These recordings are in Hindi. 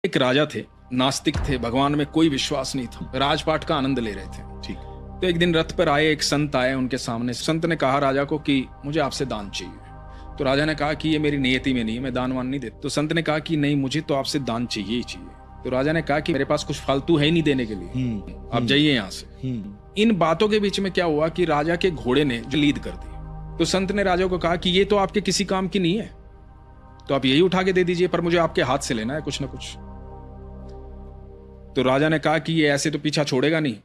एक राजा थे, नास्तिक थे, भगवान में कोई विश्वास नहीं था, राजपाट का आनंद ले रहे थे। ठीक। तो एक दिन रथ पर आए एक संत आए उनके सामने। संत ने कहा राजा को कि मुझे आपसे दान चाहिए। तो राजा ने कहा कि ये मेरी नियति में नहीं है, मैं दान वान नहीं देता। तो संत ने कहा कि नहीं, मुझे तो आपसे दान चाहिए ही चाहिए। तो राजा ने कहा कि मेरे पास कुछ फालतू है ही नहीं देने के लिए, आप जाइए यहाँ से। इन बातों के बीच में क्या हुआ कि राजा के घोड़े ने जो लीद कर दी। तो संत ने राजा को कहा कि ये तो आपके किसी काम की नहीं है, तो आप यही उठा के दे दीजिए, पर मुझे आपके हाथ से लेना है कुछ ना कुछ। तो राजा ने कहा कि ये ऐसे तो पीछा छोड़ेगा नहीं।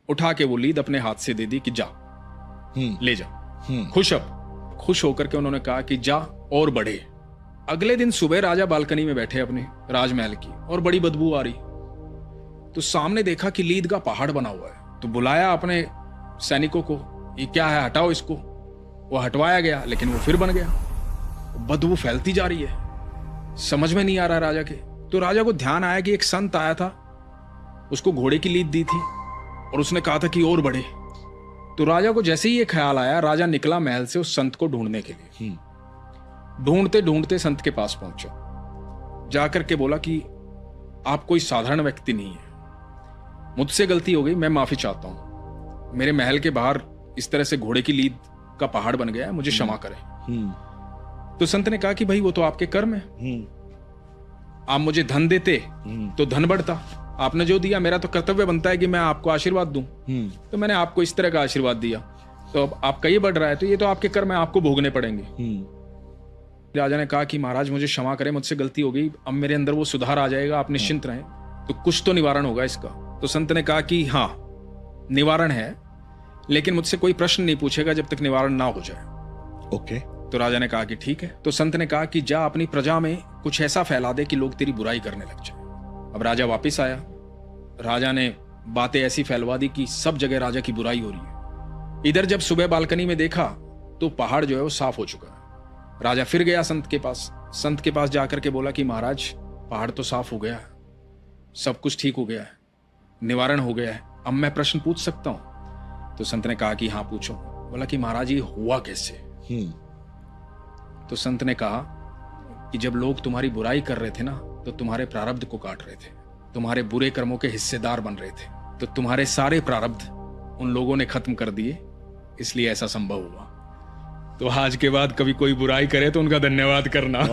उठा के वो लीद अपने हाथ से दे दी कि जा, ले जा। खुश होकर के उन्होंने कहा कि जा और बढ़े। अगले दिन सुबह राजा बालकनी में बैठे अपने राजमहल की, और बड़ी बदबू आ रही। तो सामने देखा कि लीद का पहाड़ बना हुआ है। तो बुलाया अपने सैनिकों को, ये क्या है, हटाओ इसको। वो हटवाया गया, लेकिन वो फिर बन गया। बदबू फैलती जा रही है, समझ में नहीं आ रहा राजा के। तो राजा को ध्यान आया कि एक संत आया था, उसको घोड़े की लीद दी थी और उसने कहा था कि और बढ़े। तो राजा को जैसे ही ये ख्याल आया, राजा निकला महल से उस संत को ढूंढने के लिए। ढूंढते ढूंढते संत के पास पहुंचा। जाकर के बोला कि आप कोई साधारण व्यक्ति नहीं है, मुझसे गलती हो गई, मैं माफी चाहता हूं। मेरे महल के बाहर इस तरह से घोड़े की लीद का पहाड़ बन गया है, मुझे क्षमा करें। तो संत ने कहा कि भाई वो तो आपके कर्म है, आप मुझे धन देते तो धन बढ़ता, आपने जो दिया, मेरा तो कर्तव्य बनता है कि मैं आपको आशीर्वाद दूं। तो मैंने आपको इस तरह का आशीर्वाद दिया, तो अब आपका ये बढ़ रहा है, तो ये तो आपके कर्म है, आपको भोगने पड़ेंगे। राजा ने कहा कि महाराज मुझे क्षमा करें, मुझसे गलती हो गई, अब मेरे अंदर वो सुधार आ जाएगा, आप निश्चिंत रहें, तो कुछ तो निवारण होगा इसका। तो संत ने कहा कि हाँ, निवारण है, लेकिन मुझसे कोई प्रश्न नहीं पूछेगा जब तक निवारण ना हो जाए। ओके। तो राजा ने कहा कि ठीक है। तो संत ने कहा कि जा अपनी प्रजा में कुछ ऐसा फैला दे कि लोग तेरी बुराई करने लग जाए। अब राजा वापिस आया। राजा ने बातें ऐसी फैलवा दी कि सब जगह राजा की बुराई हो रही है। इधर जब सुबह बालकनी में देखा तो पहाड़ जो है वो साफ हो चुका है। राजा फिर गया संत के पास। संत के पास जाकर के बोला कि महाराज, पहाड़ तो साफ हो गया है, सब कुछ ठीक हो गया है, निवारण हो गया है, अब मैं प्रश्न पूछ सकता हूं? तो संत ने कहा कि हाँ पूछो। बोला कि महाराज ये हुआ कैसे? तो संत ने कहा कि जब लोग तुम्हारी बुराई कर रहे थे ना, तो तुम्हारे प्रारब्ध को काट रहे थे, तुम्हारे बुरे कर्मों के हिस्सेदार बन रहे थे, तो तुम्हारे सारे प्रारब्ध उन लोगों ने खत्म कर दिए, इसलिए ऐसा संभव हुआ। तो आज के बाद कभी कोई बुराई करे तो उनका धन्यवाद करना।